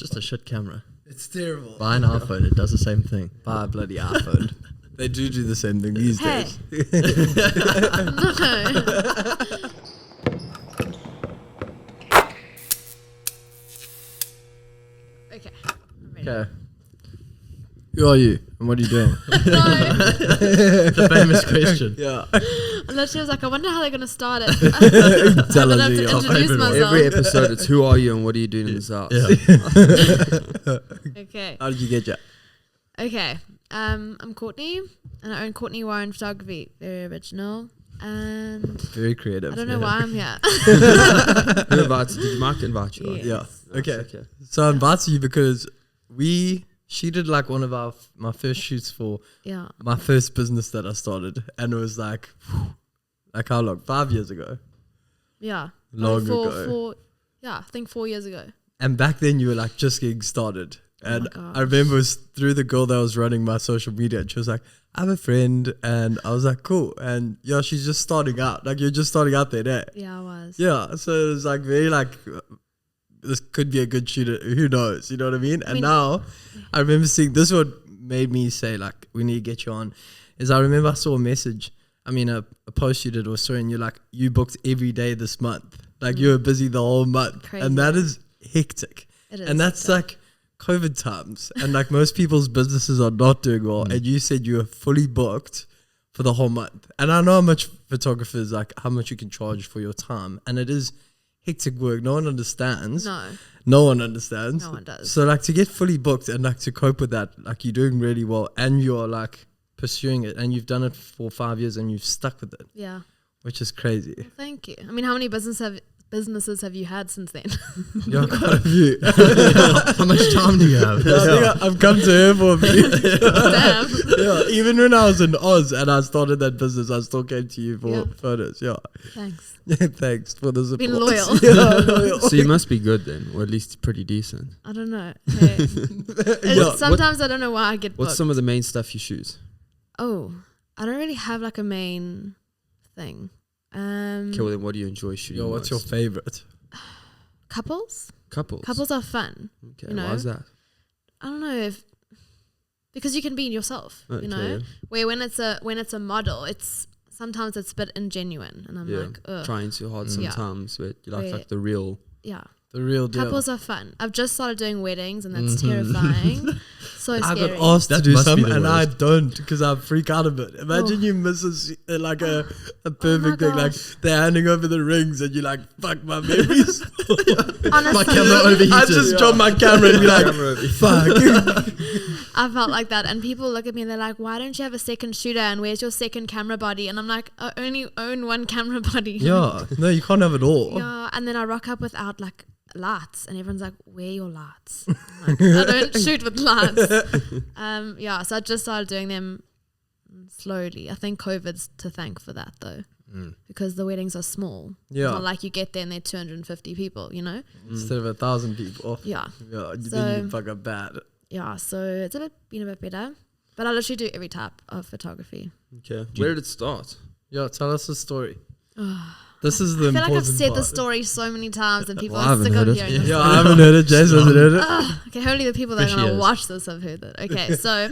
It's just a shit camera. It's terrible. Buy an iPhone, it does the same thing. Buy a bloody iPhone. They do the same thing these days. Okay. I'm ready. Okay. Who are you and what are you doing? The famous question. Yeah. I literally was like, I wonder how they're going to start it. Tell I us have to your introduce favorite one. myself. Every episode, it's who are you and what are you doing in this house? Yeah. Okay. How did you get you? Okay. I'm Courtney, and I own Courtney Warren Photography. Very original. And Very creative. I don't know why I'm here. Who invited? Did Mark invite you? Yes. Yeah. Nice, Okay. So I invited you because she did like one of my first shoots for Yeah. my first business that I started, and it was like how long? 5 years ago. Yeah. Long Probably ago. I think 4 years ago. And back then you were like just getting started. And gosh. I remember it was through the girl that was running my social media, and she was like, I have a friend, and I was like, cool. And yeah, she's just starting out. Like you're just starting out there. Yeah, I was. Yeah. So it was like very like this could be a good shooter. Who knows? You know what I mean? And now I remember seeing this. What made me say like we need to get you on is I remember I saw a message. I mean a post you did or so, and you're like you booked every day this month. Like you were busy the whole month, Crazy. and that is hectic. It is. And that's like COVID times, and like most people's businesses are not doing well. And you said you were fully booked for the whole month. And I know how much photographers like how much you can charge for your time, and it is hectic work. No one understands. No one understands. No one does. So like to get fully booked and like to cope with that, like you're doing really well, and you're like pursuing it, and you've done it for 5 years, and you've stuck with it, Yeah. which is crazy. Well, thank you. I mean, how many businesses have you had since then? You're quite a few. How much time do you have? I think I've come to her for a few. Damn. Yeah, even when I was in Oz and I started that business, I still came to you for photos. Yeah. Thanks. Thanks for the support. Been loyal. Yeah, loyal. So you must be good then, or at least pretty decent. I don't know. Hey. Sometimes I don't know why I get What's booked. some of the main stuff you shoot? Oh, I don't really have like a main thing. Okay, well then what do you enjoy shooting? Yo, what's your most? favorite? Couples? Couples? Couples are fun. Okay, you know? why is that? I don't know because you can be yourself, Okay, you know? yeah. Where when it's a model, sometimes it's a bit ingenuine, and I'm like, ugh. Trying too hard Yeah. sometimes, but you like Where- the real. Yeah. The real deal. Couples are fun. I've just started doing weddings, and that's terrifying. So I scary. got asked to That do must be some, the and I worst. don't because I freak out a bit. Imagine you miss like a perfect thing, like gosh. they're handing over the rings, and you're like, "Fuck my memories." Honestly, My camera overheated. I just drop my camera and be like, "Fuck." I felt like that, and people look at me and they're like, "Why don't you have a second shooter? And where's your second camera body?" And I'm like, "I only own one camera body." Yeah, no, you can't have it all. Yeah, and then I rock up without like lights, and everyone's like, "Where are your lights?" I'm like, I don't shoot with lights. Yeah, so I just started doing them slowly. I think COVID's to thank for that though, because the weddings are small. Yeah. It's not like you get there and they're 250 people, you know? Instead of 1,000 people. Yeah. Yeah, then So- you fuck up bad. Yeah, so it's been a bit better. But I literally do every type of photography. Okay. Where did it start? Yeah, tell us the story. This is the I feel like I've important said the part. story so many times and people Well, I are haven't sick heard of it. hearing this. Yeah, I haven't heard it. Jason hasn't heard it. Okay, hopefully the people that are Here going she to is. watch this have heard it. Okay, so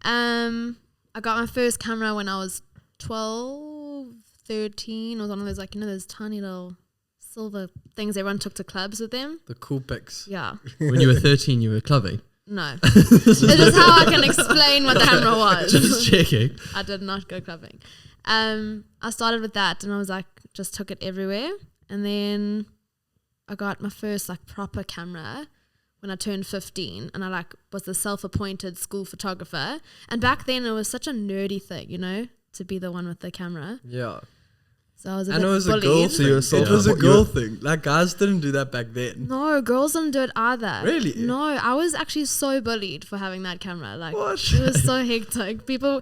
I got my first camera when I was 12, 13. It was one of those, like, you know, those tiny little silver things everyone took to clubs with them. The cool pics. Yeah. When you were 13, you were clubbing. No. It's just how I can explain what the camera was. Just checking. I did not go clubbing. I started with that and I was like, just took it everywhere. And then I got my first like proper camera when I turned 15, and I like was the self-appointed school photographer. And back then it was such a nerdy thing, you know, to be the one with the camera. Yeah. So I was a And bit it was bullied. a girl So you're thing. It was a girl thing. Like guys didn't do that back then. No, girls didn't do it either. Really? No, I was actually so bullied for having that camera. Like, What? it was so hectic. People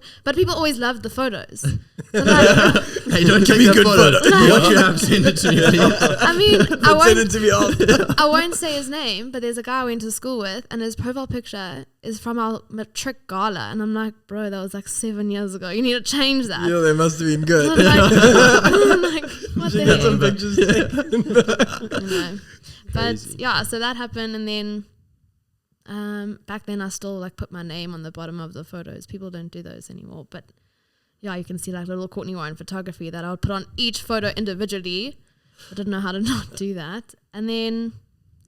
always loved the photos. So like, Hey, don't take me that good photo. photo. What you have, send it to me, please. I mean, Send it to me after. I won't say his name, but there's a guy I went to school with, and his profile picture is from our matric gala, and I'm like, bro, that was like 7 years ago. You need to change that. Yeah, they must have been good. I'm like, what She the got some heck? pictures taken. I know. Crazy. But yeah, so that happened, and then back then I still like put my name on the bottom of the photos. People don't do those anymore, but yeah, you can see like little Courtney Warren photography that I would put on each photo individually. I didn't know how to not do that. And then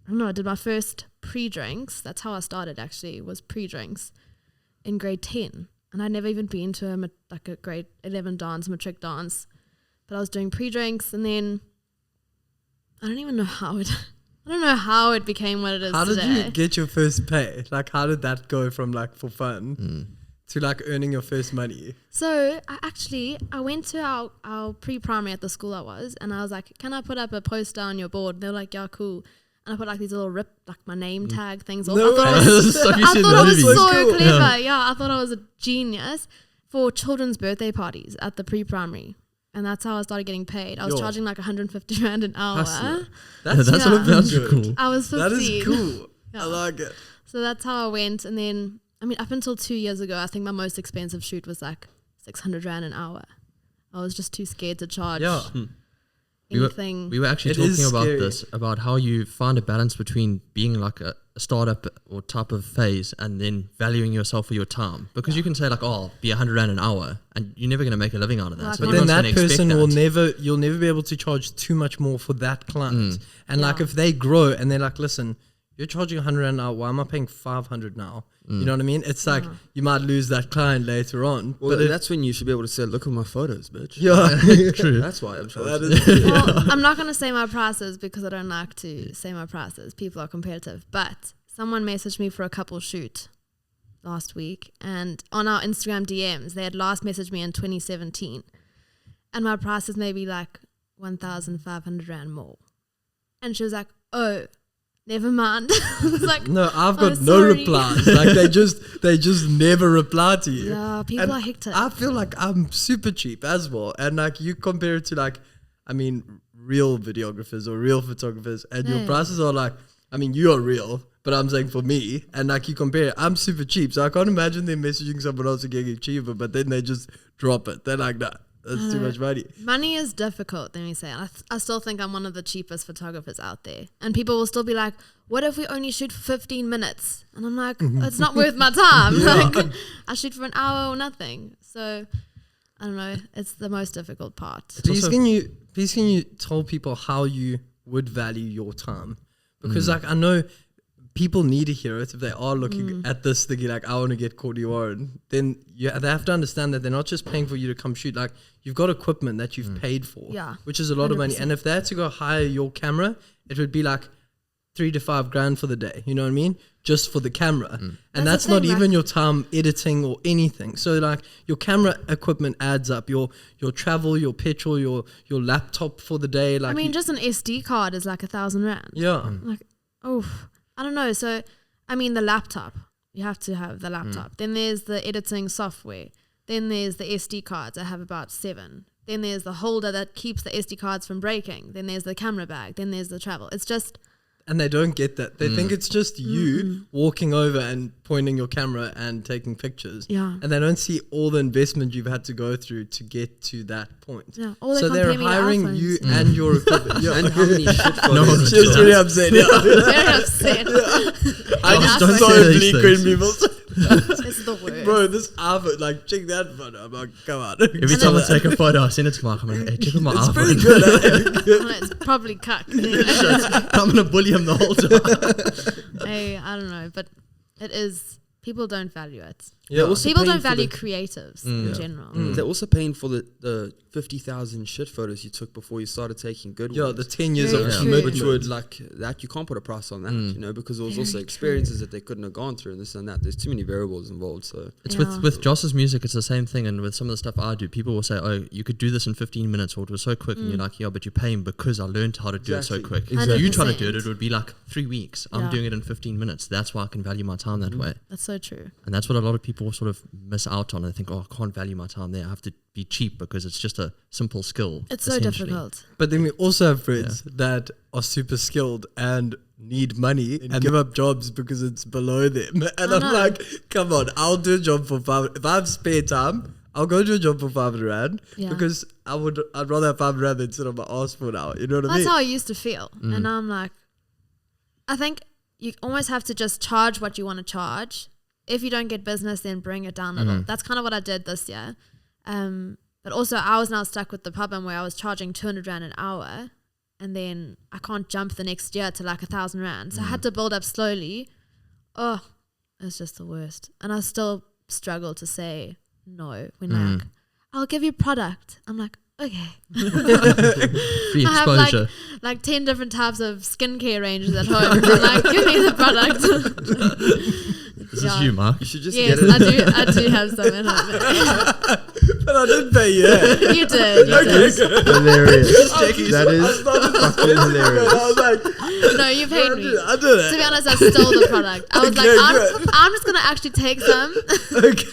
I don't know, I did my first pre-drinks. That's how I started, actually, was pre-drinks in grade 10. And I'd never even been to a grade 11 dance, matric dance. But I was doing pre-drinks, and then I don't even know how it became what it is How today. did you get your first pay? Like, how did that go from like for fun to like earning your first money? So I went to our pre-primary at the school I was, and I was like, can I put up a poster on your board? They were like, yeah, cool. And I put like these little my name tag things off. No I thought it was, Stuff you I see in thought the it was movies. so Cool. clever. Yeah, I thought I was a genius for children's birthday parties at the pre-primary. And that's how I started getting paid. I was Yo. charging like 150 Rand an hour. Hustler. That's Yeah. That's good. cool. I was 15. That is cool. Yeah. I like it. So that's how I went. And then, I mean, up until 2 years ago, I think my most expensive shoot was like 600 Rand an hour. I was just too scared to charge Yeah. anything. We were actually It is talking about scary. this, about how you find a balance between being like a startup or type of phase and then valuing yourself for your time. Because you can say like, oh, I'll be 100 Rand an hour, and you're never going to make a living out of that. Like, So But then everyone's that gonna expect person will that. you'll never be able to charge too much more for that client. And like Yeah. if they grow and they're like, listen, you're charging 100 Rand now, why am I paying 500 now? You know what I mean? It's like you might lose that client later on. Well, but it- that's when you should be able to say, look at my photos, bitch. yeah. True. That's why I'm That charging. is Well, I'm not going to say my prices because I don't like to say my prices. People are competitive. But someone messaged me for a couple shoot last week, and on our Instagram DMs, they had last messaged me in 2017, and my price is maybe like 1,500 Rand more. And she was like, oh, never mind. I was like, No, I've Oh, got no sorry. replies. Like they just never reply to you. yeah, people And are hectic. I feel like I'm super cheap as well. And like you compare it to like, I mean, real videographers or real photographers, and your Yeah. prices are like, I mean, you are real, but I'm saying for me, and like you compare it, I'm super cheap. So I can't imagine them messaging someone else and getting cheaper, but then they just drop it. They're like, nah, that's too much money. Money is difficult, let me say. I still think I'm one of the cheapest photographers out there. And people will still be like, what if we only shoot for 15 minutes? And I'm like, it's not worth my time. Like, I shoot for an hour or nothing. So, I don't know. It's the most difficult part. Please can you tell people how you would value your time? Because like I know people need to hear it if they are looking at this thinking like I want to get Courtney Warren. Then they have to understand that they're not just paying for you to come shoot. Like you've got equipment that you've paid for, Yeah, which is a lot of money. 100%. And if they had to go hire your camera, it would be like 3 to 5 grand for the day. You know what I mean? Just for the camera, and That's that's the not thing, even like- your time editing or anything. So like your camera equipment adds up. Your travel, your petrol, your laptop for the day. Like I mean, you- just an SD card is like 1,000 Rand. yeah. Like, oh, I don't know. So, I mean, the laptop, you have to have the laptop. Then there's the editing software. Then there's the SD cards. I have about 7. Then there's the holder that keeps the SD cards from breaking. Then there's the camera bag. Then there's the travel. It's just, And they don't get that. They think it's just you walking over and pointing your camera and taking pictures. Yeah. And they don't see all the investment you've had to go through to get to that point. yeah. All they So they're compare me to hiring iPhones. you and your equipment. Yeah. And how many shit No, photos? She was really upset. Yeah. Very upset. I just just don't so say these bleak things. when people It's the worst. bro, this iPhone, like check that photo. I'm like, come on. Every time I take a photo, I send it to Mark. I'm like, hey, check out my It's iPhone. pretty good. Eh? I don't know, it's probably cuck. I'm going to bully him the whole time. Hey, I don't know, but it is. People don't value it. They're also People paying don't for value the- creatives in general. They're also paying for the 50,000 shit photos you took before you started taking good Yeah, ones. the 10 years Very of true. commitment. Which would like that you can't put a price on that, you know, because there was also Very experiences that they couldn't have gone through and this and that. There's too many variables involved. So It's Yeah. with Joss's music, it's the same thing. And with some of the stuff I do, people will say, oh, you could do this in 15 minutes, or it was so quick. And you're like, yeah, but you're paying because I learned how to do it so Exactly. quick. Exactly. If you try to do it, 100%. it would be like 3 weeks. I'm Yeah. doing it in 15 minutes. That's why I can value my time that way. That's so true. And that's what a lot of people sort of miss out on. They think, oh, I can't value my time there. I have to be cheap because it's just a simple skill. It's so essentially. difficult. But then we also have friends that are super skilled and need money and give up jobs because it's below them. And I I'm know. like, come on, I'll do a job for 500. If I have spare time, I'll go do a job for 500 Rand Yeah. because I'd rather have 500 Rand than sit on my ass for an hour. You know what I That's mean? how I used to feel. And now I'm like, I think you almost have to just charge what you want to charge. If you don't get business, then bring it down a little. That's kind of what I did this year. But also I was now stuck with the problem where I was charging 200 Rand an hour, and then I can't jump the next year to like 1,000 Rand. So I had to build up slowly. Oh, it's just the worst. And I still struggle to say no when like, I'll give you product. I'm like, okay. Free I have exposure. like 10 different types of skincare ranges at home. So like, give me the product. This is you, Mark. You should just Yes, get it. I do have some at home. But I didn't pay you. You did. You did. Hilarious. That is fucking hilarious. I was like, No, you paid me. I did it. To be honest, I stole the product. I was Okay, like, good. I'm just going to actually take some. Okay.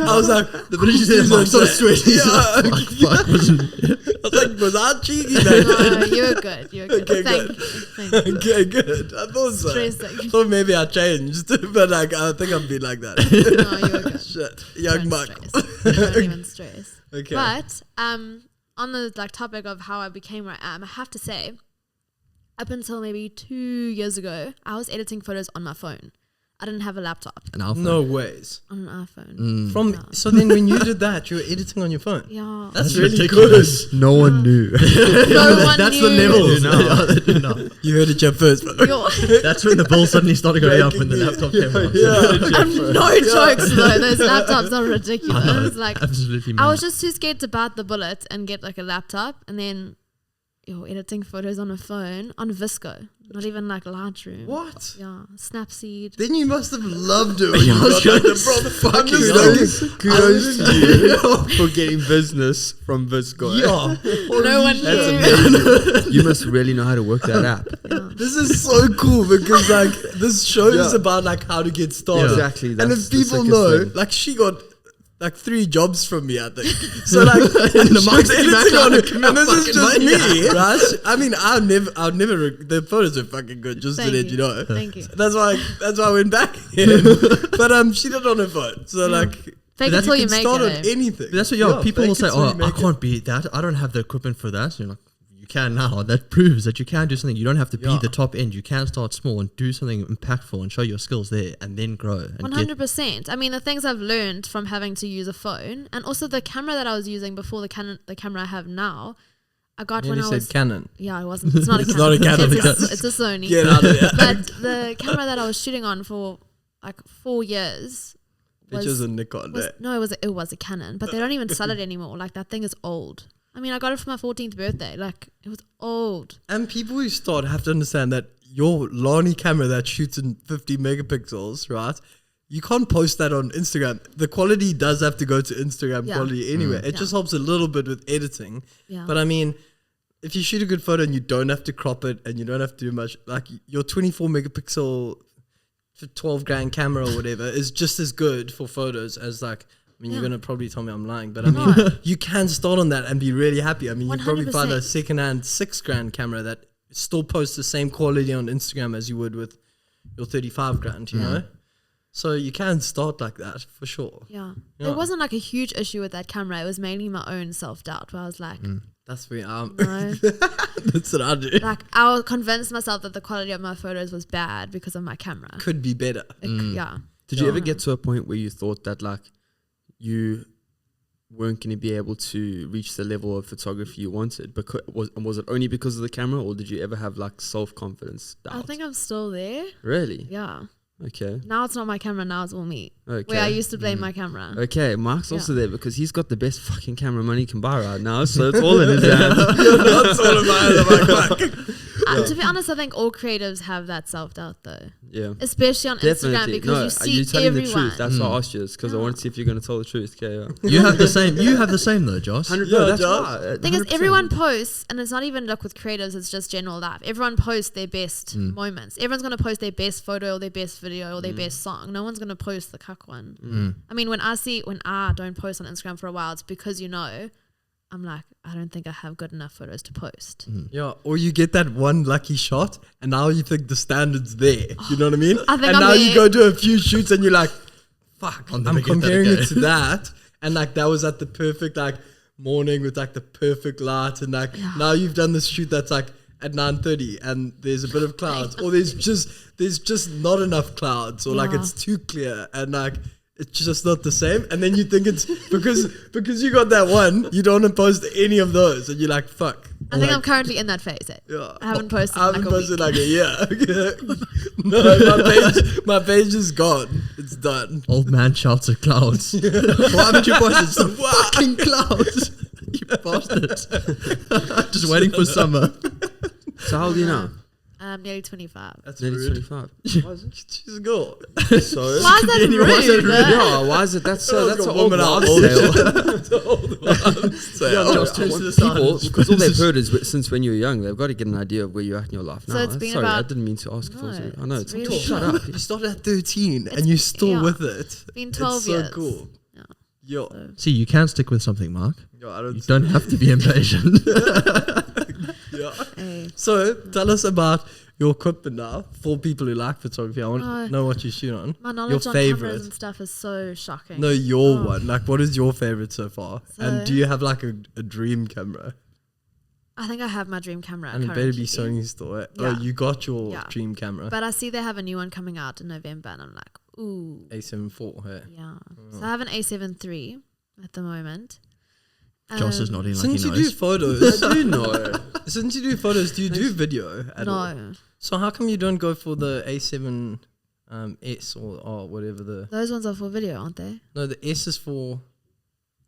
I was like, The minute you said Mark started sweating. Yeah. Fuck, wasn't it? I was like, was I cheeky? Man? No, you were good. You were good. Okay, Thank good. you. Thank you. Okay, good. I thought so. Stressing. Thought maybe I changed, but like I think I've been like that. No, you were good. Shit, young Don't Mark. stress. Don't even stress. Okay. But on the like topic of how I became where I am, I have to say, up until maybe 2 years ago, I was editing photos on my phone. I didn't have a laptop. An alpha. No ways. On an iPhone. From so then when you did that, you were editing on your phone. Yeah. That's That's really ridiculous. No one knew. No one That's knew. the level. No. You heard it here first, bro. Yo, That's when the bill suddenly started going up when the laptop came out. no jokes though. Those laptops are ridiculous. Like, Absolutely I mad. was just too scared to bite the bullet and get like a laptop, and then editing photos on a phone on Visco, not even like Lightroom. What? Yeah, Snapseed. Then you must have loved it when you I was got like gonna the proper fucking Kudos to you for getting business from Visco. No one That's knew. amazing. You must really know how to work that app. This is so cool because like this show is Yeah. about like how to get started. Exactly. And That's if the people sickest know, thing. like she got like 3 jobs from me, I think. So like, and the she Mark's was editing on it, fucking and this is fucking just money. me, right? I mean, I'd never. The photos are fucking good, just Thank to let you know. Thank you. That's why I went back. But she did it on her phone, so like, Fake That it till you you can make start on it. anything. But that's what, people fake will it say, till you I make it. can't beat that. I don't have the equipment for that. You're like, you can now. That proves that you can do something. You don't have to be Yeah. the top end. You can start small and do something impactful and show your skills there and then grow. And 100%. I mean, the things I've learned from having to use a phone, and also the camera that I was using before the camera I have now, I got when You I said was. Canon. Yeah, it wasn't. It's not a It's Canon. not a Canon. It's a Sony. Get out of here. But the camera that I was shooting on for like 4 years Pictures of Nikon. was no, it was a Canon, but they don't even sell it anymore. Like that thing is old. I mean, I got it for my 14th birthday. Like it was old. And people who start have to understand that your Lani camera that shoots in 50 megapixels, right? You can't post that on Instagram. The quality does have to go to Instagram Yeah. quality anyway. It Yeah. just helps a little bit with editing. Yeah. But I mean, if you shoot a good photo and you don't have to crop it and you don't have to do much, like your 24 megapixel, 12 grand camera or whatever is just as good for photos as like, I mean, you're Yeah. going to probably tell me I'm lying, but I mean, No. you can start on that and be really happy. I mean, you probably find a 100%. secondhand 6 grand camera that still posts the same quality on Instagram as you would with your 35 grand, you know? So you can start like that for sure. Yeah. Yeah. It wasn't like a huge issue with that camera. It was mainly my own self-doubt where I was like, That's where no. that's what I do. Like I was convinced myself that the quality of my photos was bad because of my camera. Could be better. Yeah. Did you ever Yeah. get to a point where you thought that like you weren't going to be able to reach the level of photography you wanted? Because was it only because of the camera, or did you ever have like self-confidence doubt? I think I'm still there. Really? Yeah. Okay. Now it's not my camera, now it's all me. Okay. Where I used to blame my camera. Okay, Mark's also Yeah. there because he's got the best fucking camera money can buy right now, so it's all in his hands. That's all of mine. To be honest, I think all creatives have that self-doubt though. Yeah. Especially on Instagram Definitely. because No, you see you're telling everyone. the truth. That's why I asked you this, because I wanted to see if you're going to tell the truth. Okay, yeah. You have the same. You have the same though, Josh. 100, Yeah, no, that's Josh. right. Thing is, 100%. everyone posts, and it's not even like with creatives, it's just general life. Everyone posts their best moments. Everyone's going to post their best photo or their best video or their best song. No one's going to post the cuck one. I mean, when I don't post on Instagram for a while, it's because, I'm like, I don't think I have good enough photos to post. Yeah, or you get that one lucky shot, and now you think the standard's there. You know what I mean? I think and I'm now you there. go to a few shoots, and you're like, "Fuck!" I'll I'm never get that comparing again. it to that, and like that was at the perfect like morning with like the perfect light, and like now you've done this shoot that's like at 9:30 and there's a bit of clouds, or there's just not enough clouds, or like it's too clear and like it's just not the same, and then you think it's because you got that one, you don't want to post any of those, and you're like, fuck. I think I'm currently in that phase. Yeah. I haven't posted. I haven't like posted a week. like a year. No, my page is gone. It's done. Old man shouts at clouds. Why haven't you posted some fucking clouds? You bastard. Just waiting for summer. So how old are you now? Nearly 25. That's Nearly rude. 25. She's a girl. So Why is that rude? yeah, why is it? That's an old woman wives' out. tale. It's an old wives' tale. Just I to want the side. people, because all they've heard is since when you were young, they've got to get an idea of where you're at in your life now. So it's been Sorry, I about- didn't mean to ask. No, for it. I know it's it's really shut short. up. You started at 13 and It's- you're still yeah. with it. Been 12 it's so years. cool. Yeah. Yo, So- See, you can stick with something, Mark. yo, I don't. You don't have to be impatient. Yeah. Hey. So tell us about your equipment now for people who like photography. I want Oh. to know what you shoot on. My knowledge on favorite. cameras and stuff is so shocking. No, your Oh. one. Like, what is your favorite so far? And So- do you have like a dream camera? I think I have my dream camera. And it better be currently. Sony still. Oh, Yeah. you got your Yeah. dream camera. But I see they have a new one coming out in November, and I'm like, ooh, A7 IV. Hey. yeah. So I have an A7 III at the moment. Joss is nodding like he Since you do knows. photos, I do know. since you do photos, do you do video at all? No, So how come you don't go for the A7 S or whatever the? those ones are for video, aren't they? No, the S is for.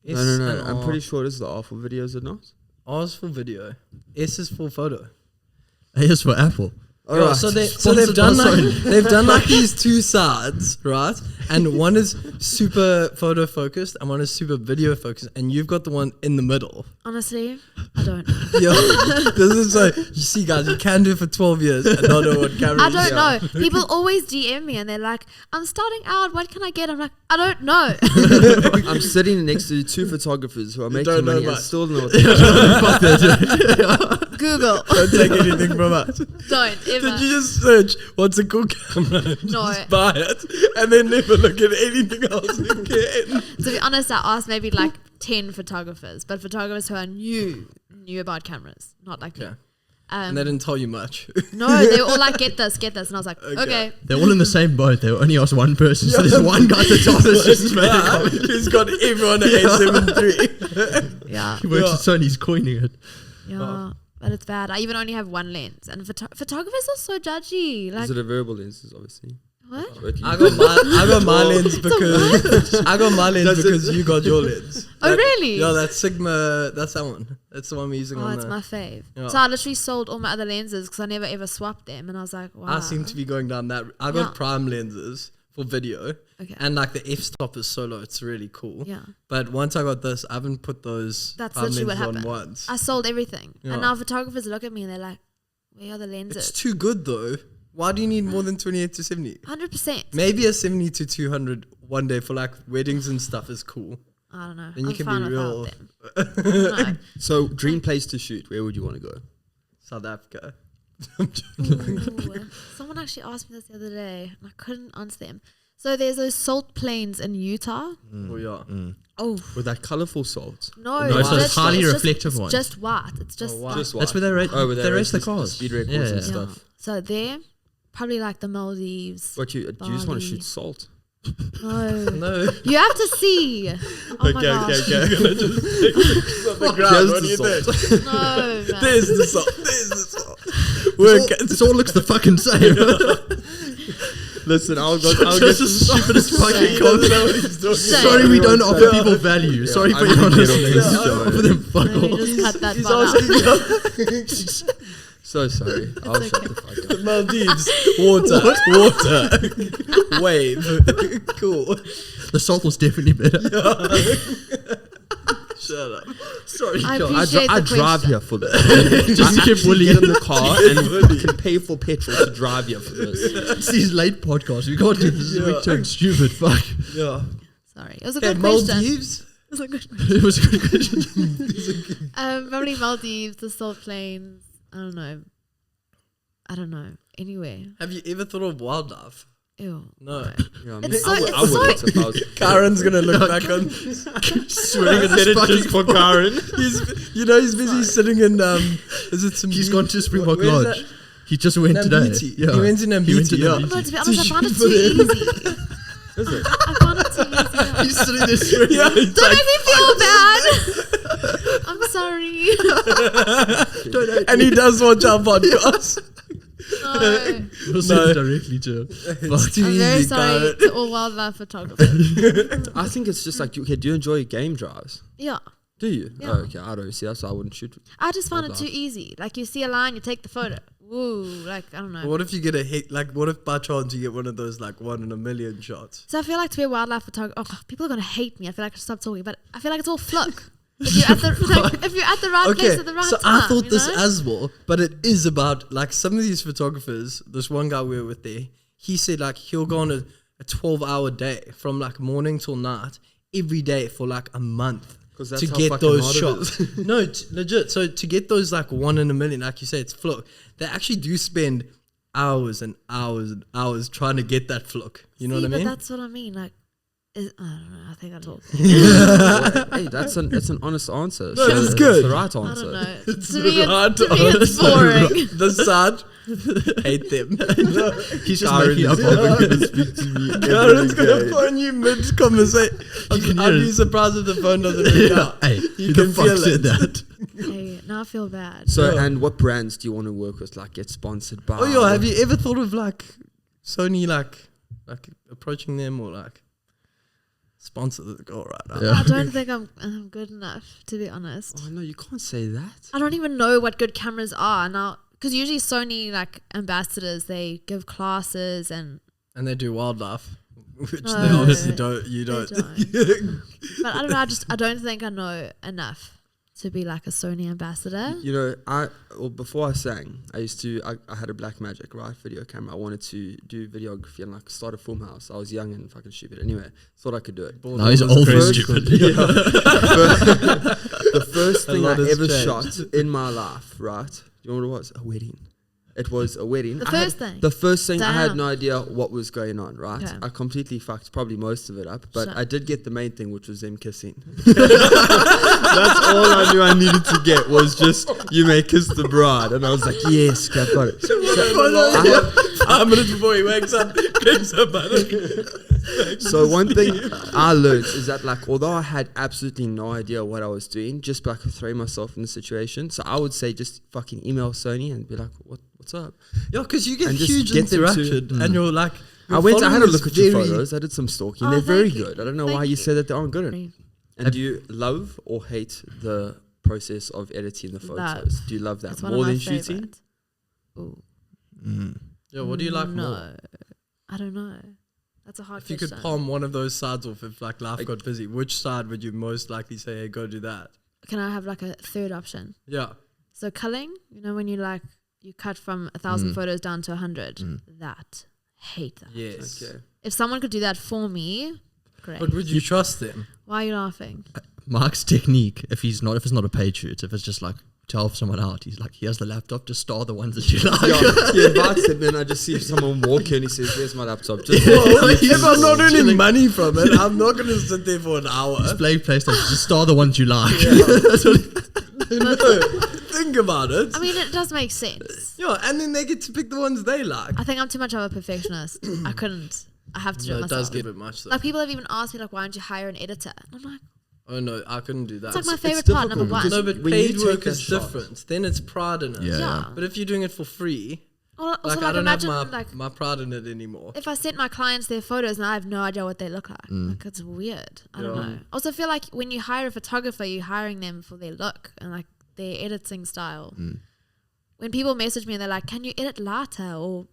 S No. and I'm R. pretty sure it is the R for videos, is it not? R is for video. S is for photo. A is for Apple. Yeah, Alright. so they've Sponsored done by like Sony. they've done like these two sides, right? And one is super photo focused and one is super video focused, and you've got the one in the middle. Honestly, I don't. Yeah, this is so. You see, guys, you can do it for 12 years and not know what camera. I don't know. People always DM me and they're like, "I'm starting out. What can I get?" I'm like, "I don't know." I'm sitting next to two photographers who are making don't know money and much. still don't know what they're Google. Don't take anything from us. Don't ever. Did you just search what's a cool camera? And No. just buy it and then never look at anything else again. To be honest, I asked maybe like 10 photographers, but photographers who are knew about cameras, not like me. Yeah. And they didn't tell you much. No, they were all like, get this, and I was like, okay. They're all in the same boat. They only asked one person. So there's one guy at the top that's just made a comment. He's got everyone at A7 III. Yeah, He works at Sony. He's coining it. yeah, but it's bad. I even only have one lens, and photographers are so judgy. Like, Is it a variable lens, obviously? what? I got my lens because you got your lens. Oh, really? Yeah, that's Sigma. That's that one. That's the one we're using Oh, on it's the. my fave. Yeah. So I literally sold all my other lenses because I never ever swapped them, and I was like, wow. I seem to be going down that. I got Yeah. prime lenses for video, Okay. and like the f-stop is solo. It's really cool. Yeah. But once I got this, I haven't put those That's prime literally what lenses on happened. once. I sold everything, Yeah. and now photographers look at me and they're like, "Where are the lenses?" It's too good though. Why do you need more than 28 to 70? 100%. Maybe a 70 to 200 one day for like weddings and stuff is cool. I don't know. Then you I'm can fine be real. without them. No. So, dream place to shoot. Where would you want to go? South Africa. Ooh. Someone actually asked me this the other day, and I couldn't answer them. So there's those salt plains in Utah. Oh yeah. Oh With that colourful salt. no! No, it's those highly just- reflective it's ones. just white. It's just white. Just That's white. where they Oh, where they race the the cars. speed records Yeah, and yeah. yeah. stuff. So there, probably like the Maldives. What you just want to Bali. shoot salt? No, No. you have to see. Oh my gosh! On the ground. Here's What the do you salt. think? No, man. There's the salt. There's the salt. This all looks the fucking same. Listen, I'll go. Just the stupidest fucking He comment. doesn't know what he's talking Shame. about. Sorry, we don't offer Yeah. people value. Sorry I for didn't your get on listening. this Yeah, show. offer them fuck Maybe all. just cut that He's part out. asking So sorry. I'll shut okay. the fuck up. the Maldives. Water. Wave. Cool. The salt was definitely better. Shut up. Sorry, I John. appreciate I the drive question. here for this. Just I keep actually bullying. get in the car and I can pay for petrol to drive here for this. It's these late podcasts. We can't do this. Yeah. We're turning stupid. Fuck. Yeah. Sorry, it was a Okay, good question. Maldives. It was a good It was a good question. Probably Maldives, the salt plains. I don't know. Anywhere. Have you ever thought of wildlife? Ew. No. Yeah, I It's so- I would, it's I would so- it's if I was Karen's gonna look back on. swearing at it just for Karen. He's busy sitting in is it some? He's gone to Springbok where's Lodge. that? He just went today. Nambiti. Yeah. He went to Nambiti. Yeah. No, to be To honest, I found it shoot too for easy. Is it? I found it too easy. Yeah. He's sitting there swearing. Yeah, he's Don't like, make me feel bad. I'm sorry. and he does watch our podcast. No. We'll send it directly to him. It's too I'm very easy, sorry Karen. to all wildlife photographers. I think it's just like, okay, do you enjoy game drives? Yeah. Do you? Yeah. Oh, okay, I don't see. That's why I wouldn't shoot. I just found it Wildlife. too easy. Like, you see a line, you take the photo. Woo. Like, I don't know. What if you get a hit? Like, what if by chance you get one of those like 1 in a million shots? So I feel like to be a wildlife photographer, people are going to hate me. I feel like I should stop talking, but I feel like it's all fluke. If you're at the right place at the right so time. I thought you this know? as well, but it is about like some of these photographers. This one guy we were with there, he said like he'll go on a 12-hour day from like morning till night every day for like a month 'Cause that's to how get fucking those hard it shots. No, legit. So to get those like 1 in a million, like you say, it's fluke. They actually do spend hours and hours and hours trying to get that fluke. You know what I mean? But that's what I mean. Like, I don't know. I think I talk. Hey, that's an honest answer. No, that's good. It's the right I answer. don't know. It's to me, right to me it's answer. boring. The side, hate them. He's just Karen making up is all never the gonna speak to me ever Karen's gonna again. phone you mid-conversation. can I'd hear be it. surprised if the phone doesn't ring out. Hey, You who can the fuck feel said it. that? Hey, now I feel bad. So, Yeah. and what brands do you want to work with? Like, get sponsored by? Oh, yo, have you ever thought of like Sony, like approaching them or like sponsor the girl right now? I don't think I'm good enough, to be honest. Oh no, you can't say that. I don't even know what good cameras are now, because usually Sony like ambassadors, they give classes and And they do wildlife, which No, they obviously don't. You they don't. but I don't know. I don't think I know enough to be like a Sony ambassador. You know, before I sang, I had a Black Magic, right, video camera. I wanted to do videography and like start a film house. I was young and fucking stupid. Anyway, thought I could do it. Now he's old and First- stupid. The first A thing I lot has ever changed. shot in my life, right? You know what it was? A wedding. It was a wedding. The I had- first thing? The first thing, I had Damn. no idea what was going on, right? Okay. I completely fucked probably most of it up, but Sure. I did get the main thing, which was them kissing. That's all I knew I needed to get was just, you may kiss the bride. And I was like, yes, okay, I've got it. I had- 5 minutes before he wakes up, clicks a button. So one thing I learned is that like, although I had absolutely no idea what I was doing, just like throwing myself in the situation. So I would say just fucking email Sony and be like, what's up? Yeah, because you get And just huge get them to- interaction, and you're like, I had a following look is at your very- photos. I did some stalking. Oh, They're very thank you. good. I don't know Thank why you you. say that they aren't good. Great. And do you love or hate the process of editing the photos? Love. Do you love that It's one more of my than shooting? favorites. Ooh. Yeah, what do you like no, more? I don't know. That's a hard If you question. could palm one of those sides off, if like life Like- got busy, which side would you most likely say, hey, go do that? Can I have like a third option? Yeah. So culling, you know, when you cut from 1,000 photos down to 100, that, hate that. Yes. Okay. If someone could do that for me, great. But would you trust them? Why are you laughing? Mark's technique, if it's not a paid shoot, if it's just like tell someone out, he's like, he has the laptop, just star the ones that you like. Yeah, he invites them in. I just see someone walk in. He says, "Where's my laptop?" Just Well, if I'm not earning money from it, I'm not going to sit there for an hour. Just play PlayStation, just star the ones you like. No, think about it. I mean, it does make sense. Yeah, and then they get to pick the ones they like. I think I'm too much of a perfectionist. I couldn't. I have to do No, it it myself. does get a bit much though. Like, people have even asked me, like, why don't you hire an editor? And I'm like, Oh no, I couldn't do that. it's like my It's favorite part, number difficult one. No, but when you paid take work a is shot- different. Then it's pride in it. Yeah. Yeah. But if you're doing it for free, Also, like I like, don't have imagine, my, like, my pride in it anymore. if I sent my clients their photos and I have no idea what they look like, like, it's weird. I don't Yeah. know. Also, I feel like when you hire a photographer, you're hiring them for their look and like their editing style. When people message me and they're like, "Can you edit lighter or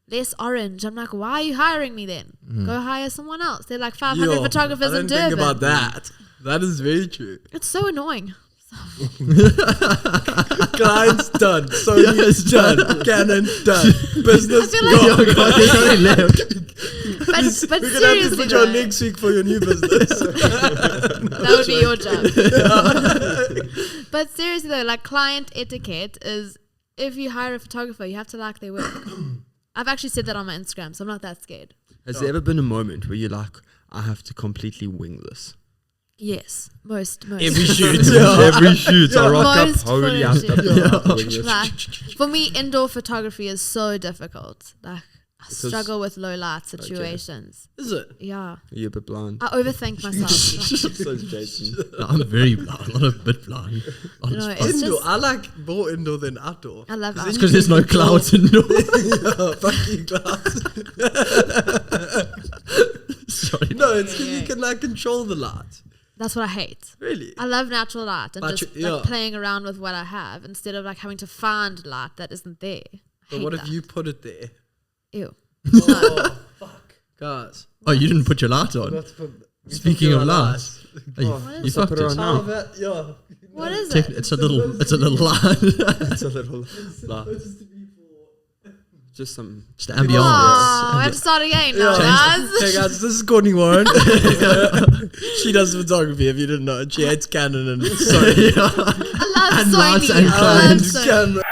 less orange?" I'm like, "Why are you hiring me then? Go hire someone else." They're like 500 Yo, photographers I in didn't Durban. think about that. That is very true. It's so annoying. Client's done. Sony's done. Canon done. Business I feel like- gone. But We're gonna have to seriously, put you on though, next week for your new business. that would be your job. But seriously though, like, client etiquette is, if you hire a photographer, you have to like their work. I've actually said that on my Instagram, so I'm not that scared. Has there ever been a moment where you're like, I have to completely wing this? Yes, most. Every shoot. Every shoot, I rock up, Most holy photo up. shoots. Like, for me, indoor photography is so difficult. Like, I struggle with low light situations. Is it? Yeah, You're a bit blind. I overthink myself. So is Jason. No, I'm very blind, not a bit blind. No, it's Indoor. just, I like more indoor than outdoor. I love It's because there's no clouds indoor. Yeah, fucking clouds. Sorry. No, it's because you can like control the light. That's what I hate. Really? I love natural light and But just yeah. like playing around with what I have instead of like having to find light that isn't there. I But hate what if that. you put it there? Ew. Oh, fuck. Guys. Oh, you didn't put your light on. Speaking of lights, What you is fucked put it it. on now. Yeah. What is Take- it? It's a little light. It's a little laugh. Just some. Just the ambiance. Oh, I have to start again now, guys. Hey guys, this is Courtney Warren. She does photography, if you didn't know. She hates Canon and Sony. I love And Sony. lights and I love clients. Sony. Camera.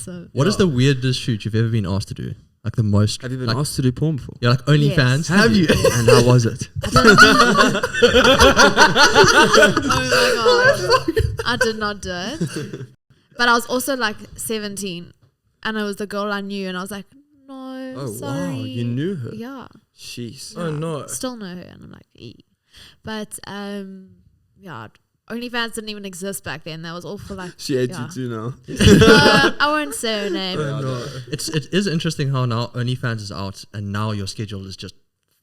So, What is the weirdest shoot you've ever been asked to do? Like the most. Have you been like, asked to do porn before? You're like OnlyFans. Yes. Have you? And how was it? oh my god, I did not do it. But I was also like 17, and it was the girl I knew, and I was like, no, Oh, sorry. wow. You knew her? Yeah. Jeez. Oh no. Still know her, and I'm like, but yeah, OnlyFans didn't even exist back then. That was all for like. She hates yeah. you too now. I won't say her name. No. It is interesting how now OnlyFans is out and now your schedule is just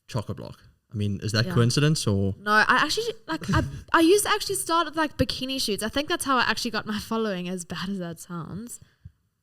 chock-a-block. I mean, is that Yeah. coincidence or? No, I actually like I used to actually start with like bikini shoots. I think that's how I actually got my following, as bad as that sounds.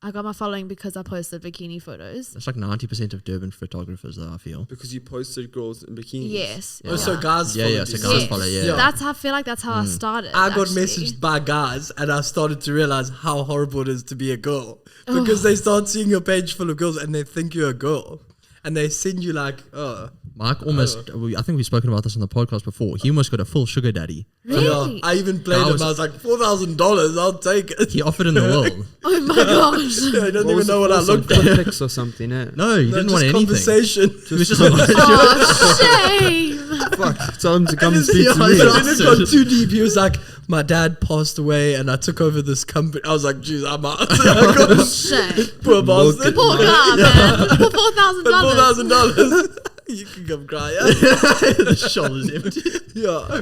I got my following because I posted bikini photos. It's like 90% of Durban photographers, though, I feel. Because you posted girls in bikinis. Yes. Oh, so guys Yeah, follow yeah, you. so guys follow, yeah. That's how I feel like that's how I started. I got actually. messaged by guys and I started to realize how horrible it is to be a girl. Because they start seeing your page full of girls and they think you're a girl. And they send you like, oh. Mike almost, I think we've spoken about this on the podcast before. He almost got a full sugar daddy. Really? Yeah, I even played him. I was like, $4,000, I'll take it. He offered in the world. Oh my gosh. I don't even know what I looked like. Pics or something, eh? No, he didn't want just anything. conversation. He was just like, Oh, shame. Fuck. Tell him to come and And speak to then me. it got too deep. He was like, my dad passed away and I took over this company. I was like, geez, I'm out. Shame. Poor bastard. Poor guy, man. For $4,000. $4,000. You can come cry. Yeah. the shoulder's empty. Yeah.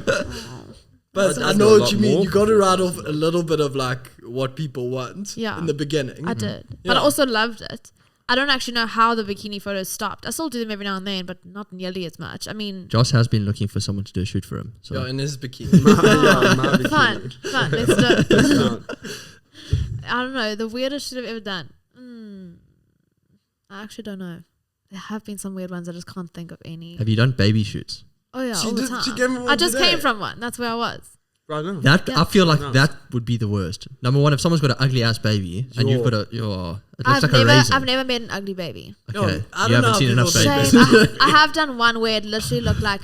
But I I'd know do a what lot you mean. more. You got to write off a little bit of like what people want Yeah. in the beginning. I did. Yeah. But I also loved it. I don't actually know how the bikini photos stopped. I still do them every now and then, but not nearly as much. I mean, Josh has been looking for someone to do a shoot for him. So Yeah, in his bikini. fun. Let's do it. I don't know. The weirdest shit I've ever done. I actually don't know. There have been some weird ones. I just can't think of any. have you done baby shoots? Oh yeah, She all the did- time. she gave me one I just today. came from one. That's where I was. Right now. That Yeah. I feel like No. that would be the worst. Number one, if someone's got an ugly ass baby and you've got a, it looks like a raisin. I've never met an ugly baby. No, Okay, I you don't know haven't how seen enough people babies. Shame. I have done one where it literally looked like.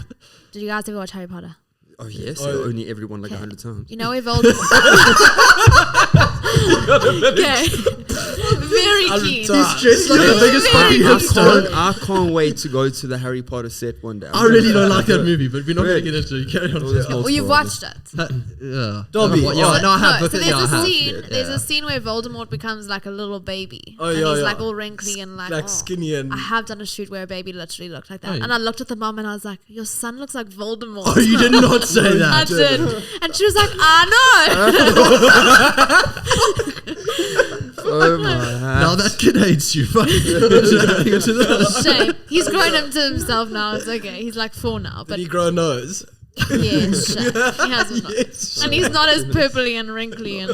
Did you guys ever watch Harry Potter? Oh, yes. Oh. Only everyone like Okay. 100 times. You know where Voldemort. Okay. Very keen. times. You're the biggest Very baby hipster. I can't wait to go to the Harry Potter set one day. I really don't like that movie, but we're not going to get into it. Carry on. Well, you've watched it. Yeah. Dobby. Yeah, no, I have. No, but so yeah, there's I a have. scene. Yeah. There's a scene where Voldemort becomes like a little baby. Oh, and yeah, he's yeah. like all wrinkly and like skinny and I have done a shoot where a baby literally looked like that, Oh, yeah. and I looked at the mom and I was like, "Your son looks like Voldemort." Oh, you did not say I that. did, and she was like, "I know." Oh, my Now that kid hates you. Shame. He's grown up to himself now. It's okay. He's like 4 now, did but he grow a nose? yes, shame. He hasn't. Yes. And he's not as purpley and wrinkly and.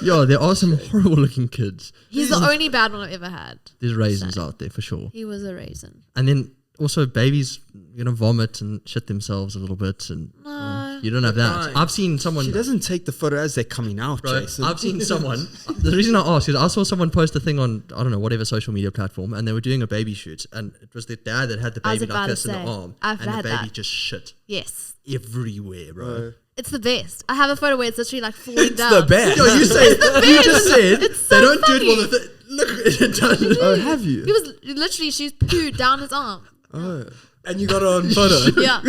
Yo, there are some horrible looking kids. He's the only bad one I've ever had. There's raisins out there for sure. He was a raisin. And then also babies gonna vomit and shit themselves a little bit, and No. you don't have that. Fine. I've seen someone. She doesn't take the photo as they're coming out, Bro, Jason. I've seen someone. The reason I asked is I saw someone post a thing on, I don't know, whatever social media platform, and they were doing a baby shoot, and it was the dad that had the I was baby about like to this in the say, arm, I've and the had baby that. just shit Yes. everywhere, bro. It's the best. I have a photo where it's literally like falling It's down. the best. Yo, you said you just said It's so they don't do it funny. well. Look, it does. Oh, have you? He was literally, she's pooed down his arm. Oh. And you got it on photo. Yeah.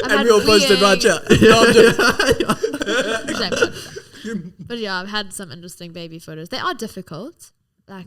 And we all posted right here. But yeah, I've had some interesting baby photos. They are difficult. Like,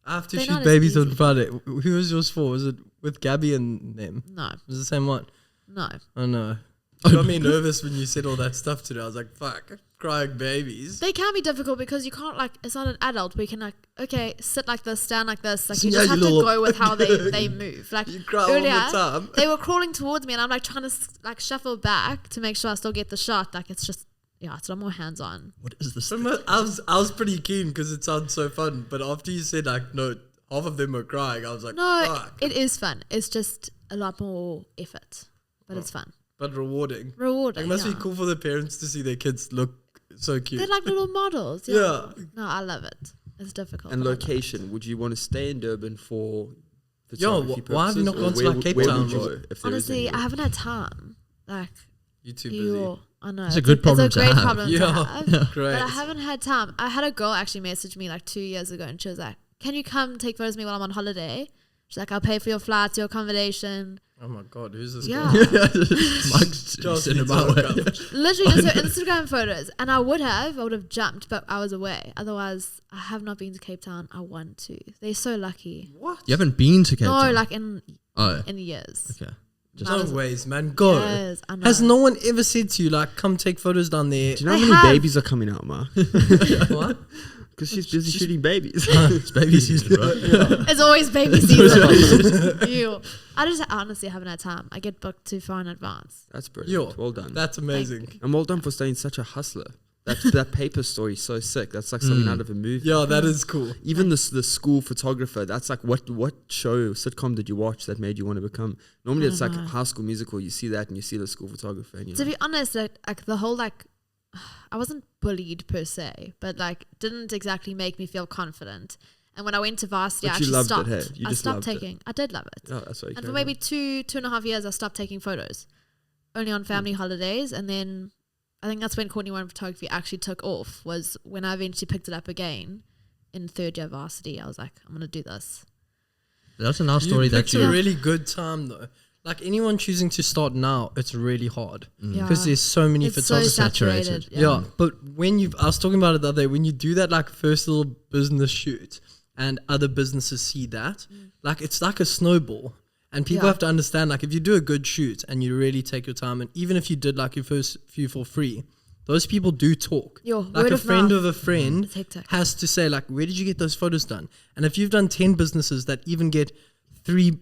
I have to they're shoot not as babies on easy. Friday. Who was yours for? Was it with Gabby and them? no, It was the same one. no. Oh no. You got me nervous when you said all that stuff today. I was like, fuck, crying babies. They can be difficult because you can't, like, it's not an adult. We can, like, okay, sit like this, stand like this. Like, you Yeah, just have you to little- go with how they move. Like, You cry earlier, all the time. they were crawling towards me and I'm, like, trying to, like, shuffle back to make sure I still get the shot. Like, it's just, yeah, it's a lot more hands-on. What is this? I was pretty keen because it sounds so fun. But after you said, like, no, half of them were crying, I was like, No, fuck. it is fun. It's just a lot more effort, but it's fun. But rewarding. Rewarding. Like, it must yeah. be cool for the parents to see their kids look so cute. They're like little models. Yeah. No, I love it. It's difficult. And but I love it. location, would you want to stay in Durban for Yo, photography why have you purposes, not or gone to, where like, would- Cape where Town would you or- go if there is Honestly, I anywhere? haven't had time. Like, You too busy. I know. It's a good problem It's a to great have. problem to Yeah, have. great. But I haven't had time. I had a girl actually message me like 2 years ago and she was like, can you come take photos of me while I'm on holiday? She's like, I'll pay for your flights, your accommodation. Oh my god, who's this Yeah. guy? Mugs Just send needs them to our way. look up. Literally just her Instagram photos. And I would have jumped, but I was away. Otherwise, I have not been to Cape Town. I want to. They're so lucky. What? You haven't been to Cape No, Town? like in Oh, years. okay. No ways, man. Go. Yes, I know. Has no one ever said to you, like, come take photos down there? Do you know how I many have. babies are coming out, Ma? What? Because she's busy shooting babies. It's baby season, bro. It's always baby season. Ew. I just honestly haven't had time. I get booked too far in advance. That's Yo, brilliant. Well done. That's amazing. And well done for staying such a hustler. That paper story is so sick. That's like something out of a movie. Yeah, that is cool. Even the school photographer, that's like what show, sitcom did you watch that made you want to become? Normally it's like High School Musical. You see that and you see the school photographer. And you're To like, be honest, like the whole I wasn't bullied per se, but like didn't exactly make me feel confident. And when I went to varsity, But I you actually loved stopped. it, hey? You I just stopped loved it. taking. I did love it. oh, that's what you And carried for maybe on. 2.5 years, I stopped taking photos, only on family holidays. And then I think that's when Courtney Warren photography actually took off. Was when I eventually picked it up again in third year varsity. I was like, I'm gonna do this. That's a nice story You that picked you... a really good time though. Like anyone choosing to start now, it's really hard Yeah. because there's so many It's so photographers. saturated. Yeah, but when I was talking about it the other day, when you do that like first little business shoot and other businesses see that, like it's like a snowball. And people Yeah. have to understand, like if you do a good shoot and you really take your time, and even if you did like your first few for free, those people do talk. Yo, Like word a of friend mouth. of a friend It's hectic. has to say, like, where did you get those photos done? And if you've done 10 businesses that even get three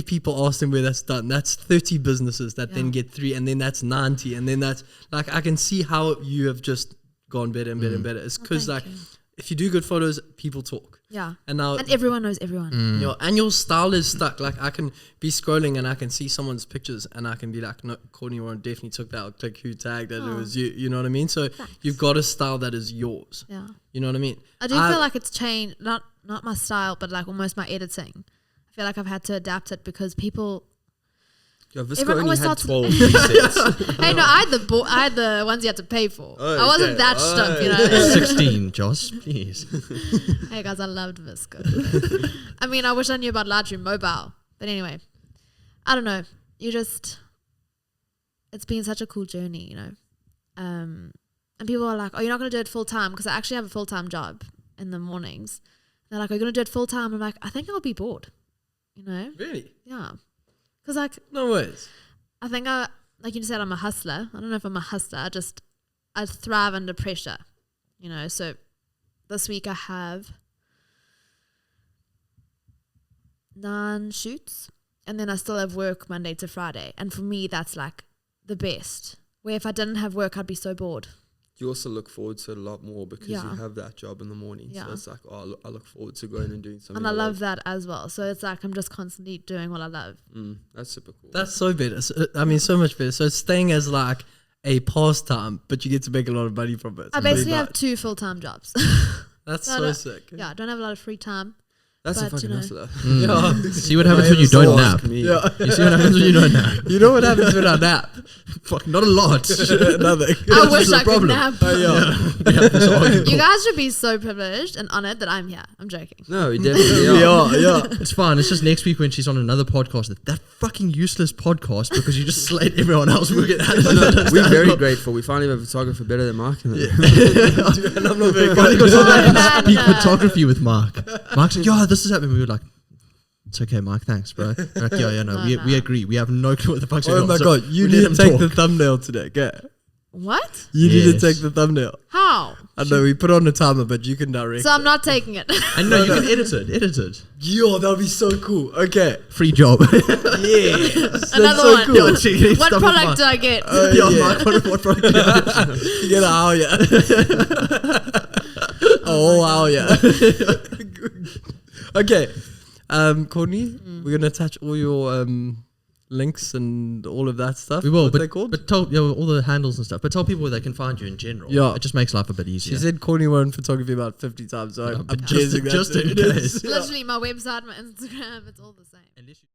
people ask them where that's done, that's 30 businesses that then Yeah. get 3, and then that's 90, and then that's like I can see how you have just gone better and better and better. It's because thank like you. if you do good photos, people talk. Yeah. And now And everyone knows everyone. you know, and your style is stuck. Like I can be scrolling and I can see someone's pictures and I can be like, no, Courtney Warren definitely took that. I'll click who tagged it. It was you. You know what I mean? So you've got a style that is yours. Yeah. You know what I mean? I do feel like it's changed, not my style, but like almost my editing. I feel like I've had to adapt it because people. Yeah, Visco everyone only always had starts- 12 presets. Hey, no, I had the ones you had to pay for. Oh, I wasn't okay. that Oh, stumped, you know. 16, Joss, please. Hey guys, I loved Visco. I mean, I wish I knew about Lightroom Mobile, but anyway, I don't know. It's been such a cool journey, you know. And people are like, "Oh, you're not going to do it full time?" Because I actually have a full time job in the mornings. They're like, "Are you going to do it full time?" I'm like, "I think I'll be bored," you know. Really? Yeah, because like No ways. I think like you said, I'm a hustler. I don't know if I'm a hustler. I thrive under pressure, you know. So this week I have 9 shoots, and then I still have work Monday to Friday. And for me, that's like the best. Where if I didn't have work, I'd be so bored. You also look forward to it a lot more because Yeah. you have that job in the morning. Yeah. So it's like, oh, I look forward to going and doing something. And I love that as well. So it's like I'm just constantly doing what I love. That's super cool. That's so better. I mean, so much better. So it's staying as like a pastime, but you get to make a lot of money from it. I It's really basically have nice. 2 full-time jobs. That's I so don't- sick. Yeah, I don't have a lot of free time. That's a but, fucking you know. hustler. Yeah. See what happens when you don't nap. Me. Yeah. You see what happens when you don't nap? You know what happens when I nap? Fuck, not a lot. Nothing. I wish This is I the could problem. nap. We have this argument. You guys should be so privileged and honored that I'm here. I'm joking. No, we definitely are. Yeah. It's fine. It's just next week when she's on another podcast. That fucking useless podcast because you just slayed everyone else. We'll get We're very grateful. We finally have a photographer better than Mark. And I'm not very Finally good. got someone No, to speak no. photography with Mark. Mark's like, yo, this is happening. We were like, it's okay, Mark. Thanks, bro. We're like, no, No, we no. agree. We have no clue what the fuck's going Oh on. my So god, you we need let to him take the talk. thumbnail today. Okay. What? You need to Yes. take the thumbnail. How? I know we put on a timer, but you can direct. So I'm not taking it. And no, you can edit it. Yo, that would be so cool. Okay. Free job. Yes. Another so one. cool. Yo, check it, What stuff with product Mark. do I get? Yo, yeah. Mark, what product do you have? You get an hour, yeah. Oh, wow, yeah. Okay. Courtney, we're going to attach all your links and all of that stuff. We will, What's but, they called? but tell all the handles and stuff. But tell people where they can find you in general. Yeah. It just makes life a bit easier. She said Courtney Warren photography about 50 times, so I'm but guessing just that's in it. case. Literally, my website, my Instagram, it's all the same. Unless you-